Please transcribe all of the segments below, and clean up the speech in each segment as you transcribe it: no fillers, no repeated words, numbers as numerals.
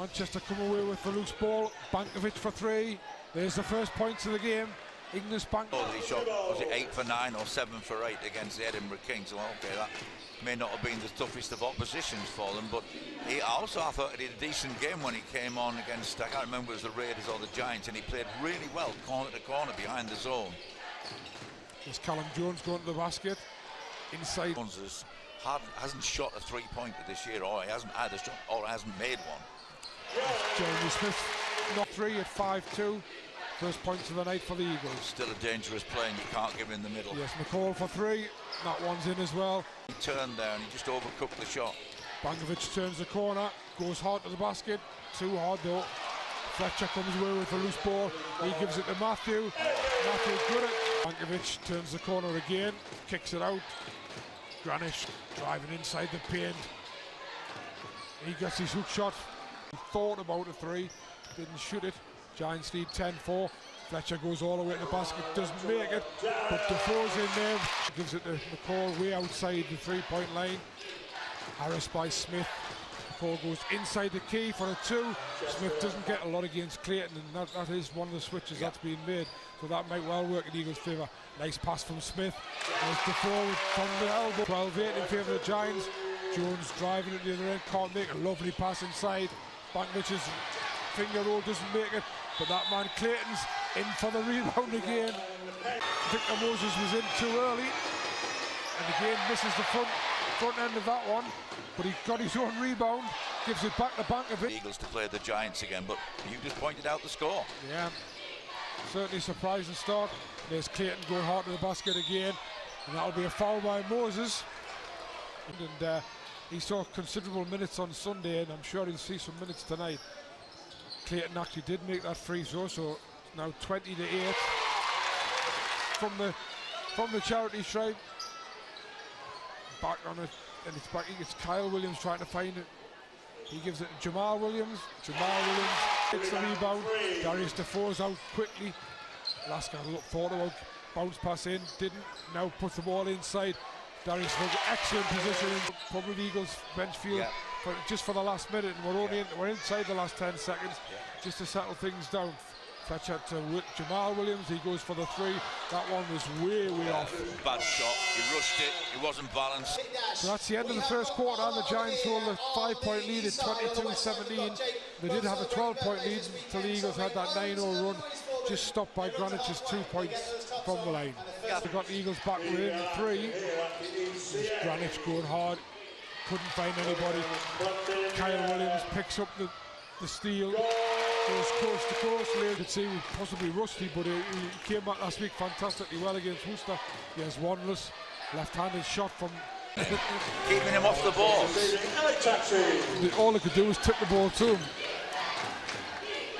Manchester come away with the loose ball. Bankovic for three. There's the first points of the game. Ignis Bank. Oh, he shot, was it 8 for 9 or 7 for 8 against the Edinburgh Kings? Well, okay, that may not have been the toughest of oppositions for them, but I thought he did a decent game when he came on against, I can't remember if it was the Raiders or the Giants, and he played really well, corner to corner behind the zone. There's Callum Jones going to the basket. Inside. Jones hasn't shot a three-pointer this year, or he hasn't had a shot, or hasn't made one. Jeremy Smith, not three at 5-2. First points of the night for the Eagles. Still a dangerous play, and you can't give him in the middle. Yes, McCall for three. That one's in as well. He turned there and he just overcooked the shot. Bankovic turns the corner, goes hard to the basket. Too hard though. Fletcher comes away with the loose ball. He gives it to Matthew. Matthew good at. Bankovic turns the corner again, kicks it out. Granish driving inside the paint. He gets his hook shot. He thought about a three, didn't shoot it. Giants lead 10-4. Fletcher goes all the way to the basket, doesn't make it, but Defoe's in there. Gives it to McCall way outside the three-point line. Harris by Smith. McCall goes inside the key for a two. Smith doesn't get a lot against Clayton, and that is one of the switches that's being made, so that might well work in Eagles' favour. Nice pass from Smith. There's Defoe from the elbow. 12-8 in favour of the Giants. Jones driving at the other end, can't make a lovely pass inside. Bankovic's finger roll doesn't make it, but that man Clayton's in for the rebound again. Victor Moses was in too early, and again misses the front end of that one, but he got his own rebound, gives it back to Bankovic. Eagles to play the Giants again, but you just pointed out the score. Yeah, certainly surprising start. There's Clayton going hard to the basket again, and that'll be a foul by Moses. And he saw considerable minutes on Sunday, and I'm sure he'll see some minutes tonight. Clayton actually did make that free throw, so now 20-8 from the charity stripe. Back on it, and it's back. It's Kyle Williams trying to find it. He gives it to Jamal Williams. Jamal Williams gets the rebound. Darius Defoe's out quickly. Lasker thought about bounce pass in, didn't. Now puts the ball inside. Darius with excellent position in probably the Eagles bench field just for the last minute, and we're inside the last 10 seconds just to settle things down. Fletcher to Jamal Williams, he goes for the three. That one was way off. Bad shot, he rushed it, he wasn't balanced. So that's the end of the first quarter, and the Giants hold a 5-point lead at 22-17. They did have a 12-point lead until the Eagles had that 9-0 run, just stopped by Granich's 2 points from the line. They got the Eagles back within three. Granich going hard, couldn't find anybody. Kyle Williams picks up the steal, goes coast to coast. You could see he was possibly rusty, but he came back last week fantastically well against Worcester. He has one-less left-handed shot from keeping him off the ball. All they could do was tip the ball to him.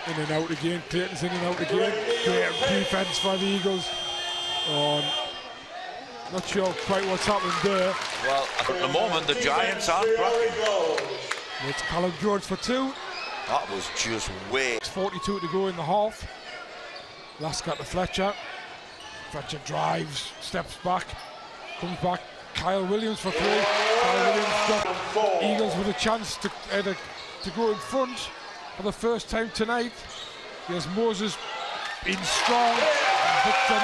In and out again, Clayton's in and out again. Great defense for the Eagles. Not sure quite what's happened there. Well, at the moment, the Giants aren't cracking. It's Callum George for two. That was just way. It's 42 to go in the half. Lasker to Fletcher. Fletcher drives, steps back, comes back. Kyle Williams for three. Kyle Williams got Eagles with a chance to go in front for the first time tonight. Here's Moses in strong. Victor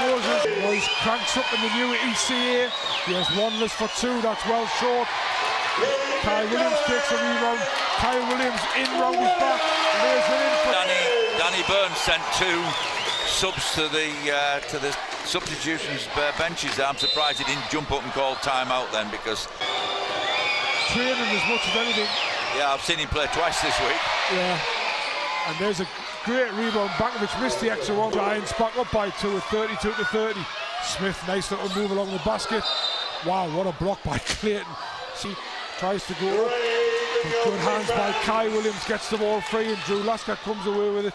Moses cranks up in the new ECA. He has one-less for two, that's well short. Kyle Williams takes a rebound. Kyle Williams in round his back, lays it in for Danny Burns sent 2 subs to the substitutions benches. I'm surprised he didn't jump up and call timeout then, because training as much as anything. Yeah, I've seen him play twice this week. Yeah, and there's a great rebound. Bankovic missed the extra one. Giants back up by 2 at 32-30. Smith, nice little move along the basket. Wow, what a block by Clayton. See, tries to go up. Good hands by Kai Williams, gets the ball free, and Drew Lasker comes away with it.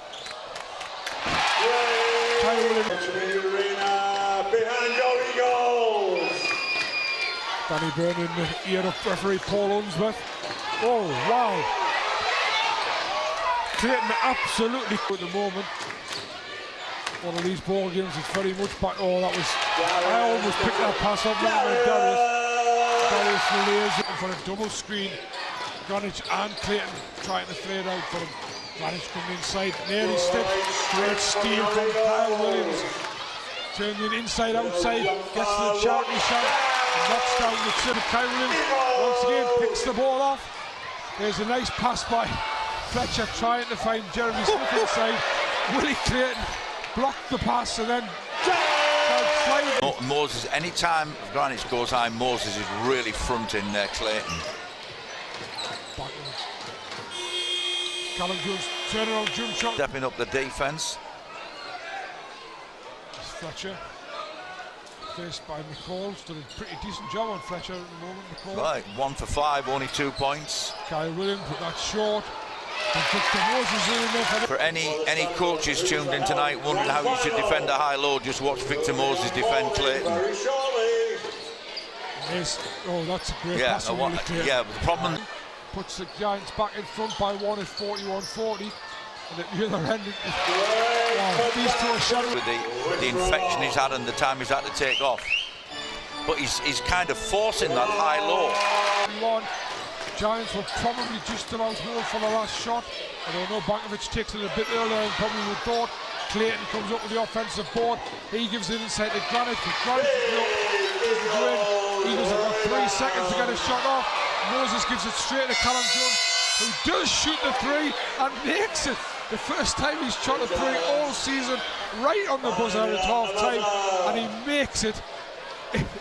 Kai Williams. Behind your Eagles. Danny Byrne in the ear of referee Paul Unsworth. Oh, wow. Clayton absolutely at the moment. One of these ball games is very much back. Oh, that was. I almost picked that pass up with Darius. Darius lays it for a double screen. Granich and Clayton trying to play it out for him. Greenwich coming inside, nearly steps. Great steal from Kyle Williams. Turning it inside, outside, gets to the charity shot, knocks down the chin of Kyle Williams. Once again, picks the ball off. There's a nice pass by Fletcher trying to find Jeremy Smith inside. Willie Clayton blocked the pass and then Moses, any time Greenwich goes high, Moses is really fronting Clayton. Callum Jones, turnaround jump shot. Stepping up the defence. Fletcher, faced by McCall, done a pretty decent job on Fletcher at the moment. McCall. Right, 1 for 5, only 2 points. Kyle Williams put that short. And Victor Moses in there for any coaches tuned in tonight wondering how you should defend a high-low, just watch Victor Moses defend Clayton. Oh, that's a great pass from Willie Clayton. Yeah, but the problem puts the Giants back in front by 1 at 41-40. And at the other end, these two are shadowed. With the infection he's had and the time he's had to take off. But he's kind of forcing that high-low. Giants were probably just about home for the last shot. I don't know, Bankovic takes it a bit earlier than probably would thought. Clayton comes up with the offensive board. He gives it inside to Greenwich. Greenwich Eagles have got 3 seconds to get a shot off. Moses gives it straight to Callum Jones, who does shoot the 3 and makes it. The first time he's shot a 3 all season, right on the buzzer at half time, and he makes it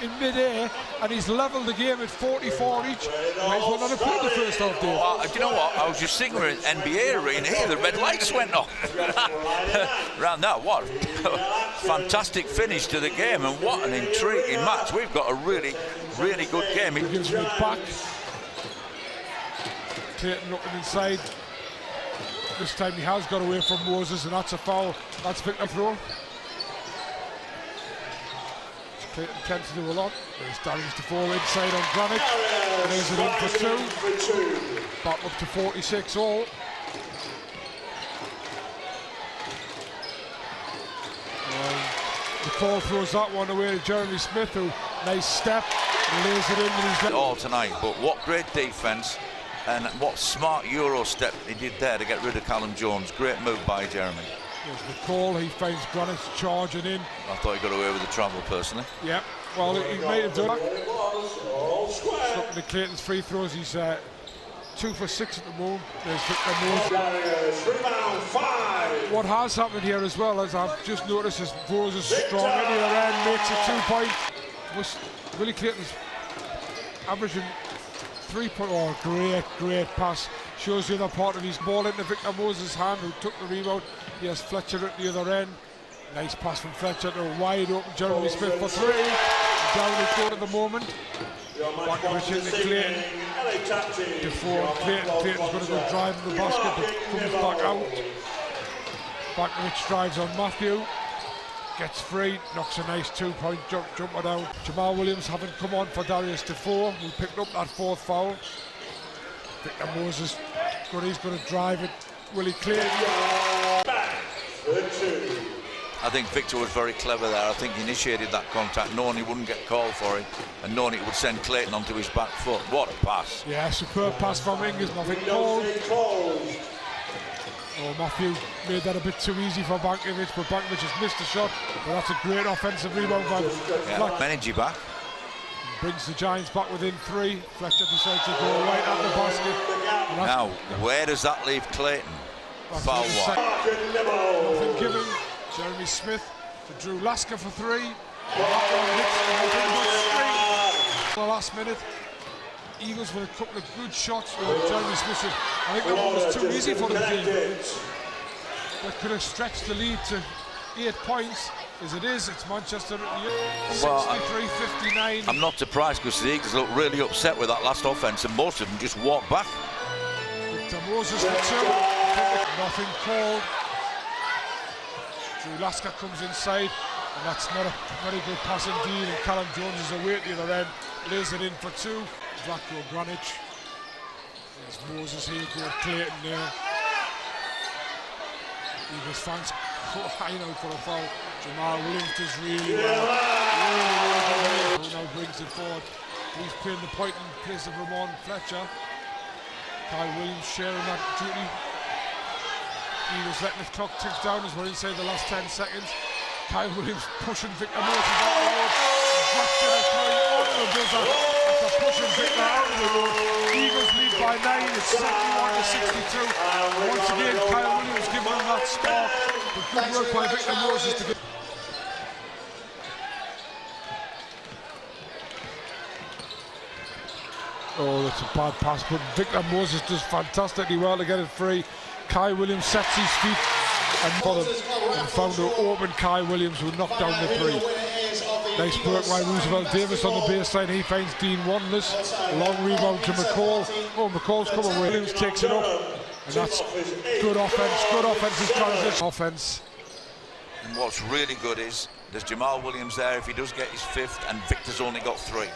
in mid-air, and he's levelled the game at 44 each. Might as well not have played the first half, Dave. Do you know what? I was just sitting in an NBA arena here, the red lights went off. Around that, what? Fantastic finish to the game, and what an intriguing match. We've got a really, really good game. He gives me back. Clayton looking inside. This time he has got away from Moses, and that's a foul. That's Victor throw. Clayton tends to do a lot. There's Darius Defoe inside on Greenwich. And there's it in for 2. Back up to 46 all. McCall throws that one away to Jeremy Smith, who nice step, and lays it in. And he's all tonight, but what great defence. And what smart Euro step he did there to get rid of Callum Jones. Great move by Jeremy. There's McCall, he finds Greenwich charging in. I thought he got away with the travel personally. Yep, well he might have done it. Looking at Clayton's free throws, he's 2 for 6 at the moment. There's Victor Moses. What has happened here as well, as I've just noticed, is Moses strong at the other end, makes a 2-point. Willie Clayton's averaging 3-point. Oh, great pass. Shows the other part of his ball into Victor Moses' hand, who took the rebound. He has Fletcher at the other end. Nice pass from Fletcher to a wide open Jeremy Smith for 3. Down the court at the moment. Bankovic into Clayton. Defoe and Clayton. Clayton's got a good drive in the basket, but comes back out. Bankovic drives on Matthew. Gets free, knocks a nice 2-point jumper down. Jamal Williams having come on for Darius Defoe, who picked up that 4th foul. Victor Moses, he's going to drive it. Willie Clayton. I think Victor was very clever there. I think he initiated that contact, knowing he wouldn't get called for it, and knowing it would send Clayton onto his back foot. What a pass. Yeah, superb pass from Ings, nothing called. Oh, Matthew made that a bit too easy for Bankovic, but Bankovic has missed the shot. But that's a great offensive rebound by Fletcher. Energy back. Brings the Giants back within 3. Fletcher decides to go right at the basket. Now, where does that leave Clayton? Foul one. Nothing given. Jeremy Smith to Drew Lasker for 3. The last minute. Eagles with a couple of good shots. Jeremy Smith said, I think that one was too easy for them. That could have stretched the lead to 8 points. As it is, it's Manchester at the 63-59. I'm not surprised, because the Eagles look really upset with that last offense, and most of them just walk back. Victor Moses for 2. Nothing called. Drew Lasker comes inside, and that's not a very good pass indeed. And Callum Jones is away at the other end, lays it in for 2. Zlatko Greenwich. There's Moses here, good Clayton there. Eagles fans crying out for a foul. Jamal Williams does really well. Who now brings it forward. He's playing the point in place of Ramon Fletcher. Kyle Williams sharing that duty. Eagles letting the clock tick down as we're inside the last 10 seconds. Kyle Williams pushing Victor Moses out of the road. Drops in a three onto the buzzer after pushing Victor out of the road. Eagles lead by 9. It's 71-62. Once again, Kyle Williams giving them that spark. But good work by Victor Moses to get. Oh, that's a bad pass, but Victor Moses does fantastically well to get it free. Kai Williams sets his feet and found an open Kai Williams who knocked down the three. Nice work by Roosevelt Davis on the baseline. He finds Dean Wanless. Long rebound to McCall. Oh, McCall's come away. Williams takes it up, and that's good offense. Good offensive transition. Offense. And what's really good is there's Jamal Williams there if he does get his fifth, and Victor's only got 3.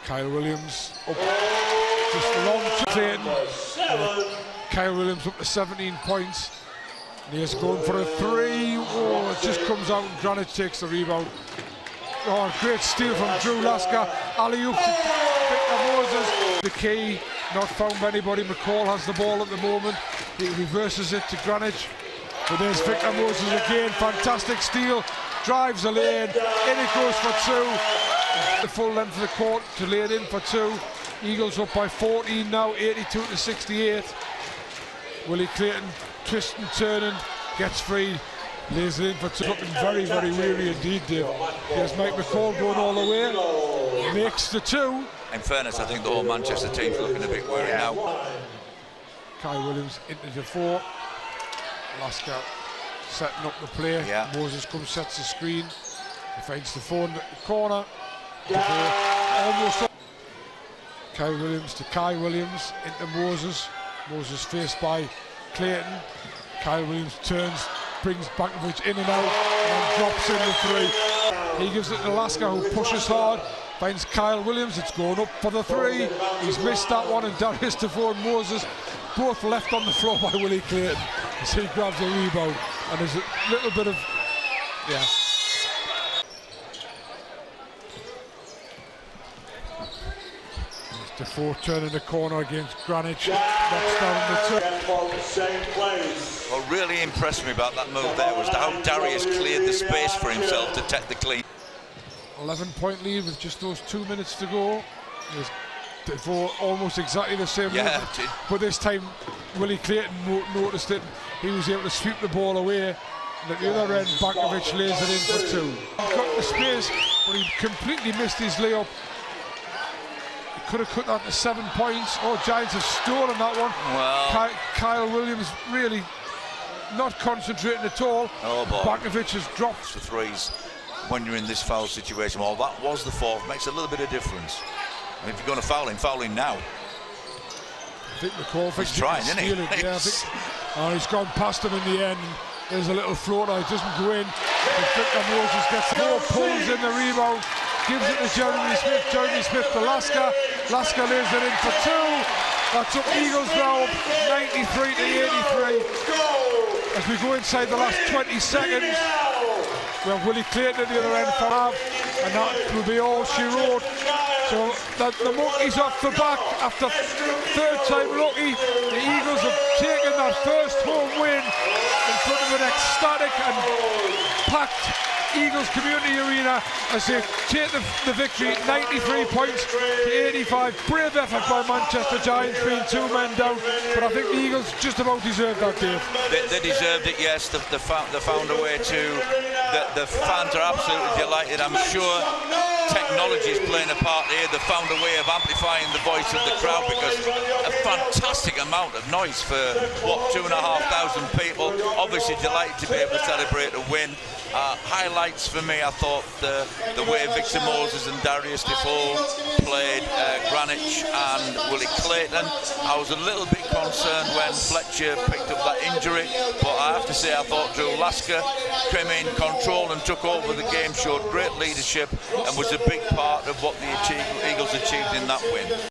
Kyle Williams up, just long to Clayton. Kyle Williams up to 17 points. And he's going for a 3. Oh, it just comes out and Greenwich takes the rebound. Oh, great steal from Drew Lasker. Alley-oop to Victor Moses. The key, not found by anybody. McCall has the ball at the moment. He reverses it to Greenwich. But there's Victor Moses again. Fantastic steal. Drives the lane. In it goes for 2. The full length of the court to lay it in for 2. Eagles up by 14 now, 82-68. Willie Clayton twisting, turning, gets free, lays it in for 2. Looking very, very weary indeed, Dave. Here's Mike McCall going all the way, makes the 2. In fairness, I think the whole Manchester team's looking a bit weary now. Kai Williams into the 4. Lasker setting up the play. Yeah. Moses comes, sets the screen. He finds the 4 in the corner. Almost up. Kai Williams to Kai Williams into Moses. Moses faced by Clayton. Kai Williams turns, brings Bankovic in and out, and drops in the 3. He gives it to Lasker, who pushes hard, finds Kyle Williams. It's going up for the 3. He's missed that one, and Darius Defoe and Moses both left on the floor by Willie Clayton as he grabs a rebound. And there's a little bit of, yeah. Defoe turning the corner against Greenwich, knocks down the 2. What really impressed me about that move there was how Darius cleared the space for himself to take the clean. 11-point lead with just those 2 minutes to go. There's Defoe almost exactly the same move, but this time Willie Clayton noticed it. He was able to sweep the ball away. And at the other end, Bankovic lays it in for 2. He got the space, but he completely missed his layup. Could have cut that to 7 points. Oh, Giants have stolen that one. Well, Kyle Williams really not concentrating at all. Oh boy. Bankovic has dropped for 3s when you're in this foul situation. Well, that was the 4th. Makes a little bit of difference. And if you're going to foul him now. I think McCall thinks he's trying, isn't he? Yeah, he's gone past him in the end. There's a little floater. It doesn't go in. Victor Moses gets more, pulls in the rebound. Gives it to Jeremy Smith. Jeremy Smith to Lasker. Lasker lays it in for 2. That's up Eagles now, 93-83. As we go inside the last 20 seconds, we have Willie Clayton at the other end for half, and that will be all she wrote. So the monkey's off the back after 3rd time lucky. The Eagles have taken that first home win in front of an ecstatic and packed Eagles Community Arena as they take the victory, 93 points to 85. Brave effort by Manchester Giants, being 2 men down, but I think the Eagles just about deserved that, Dave. They deserved it, yes. They found a way to. The fans are absolutely delighted. I'm sure technology is playing a part here. They found a way of amplifying the voice of the crowd, because a fantastic amount of noise for, what, 2,500 people. Obviously delighted to be able to celebrate a win. Highlights for me, I thought the way Victor Moses and Darius Defoe played, Greenwich and Willie Clayton. I was a little bit concerned when Fletcher picked up that injury, but I have to say I thought Drew Lasker came in control and took over the game, showed great leadership, and was a big part of what the Eagles achieved in that win.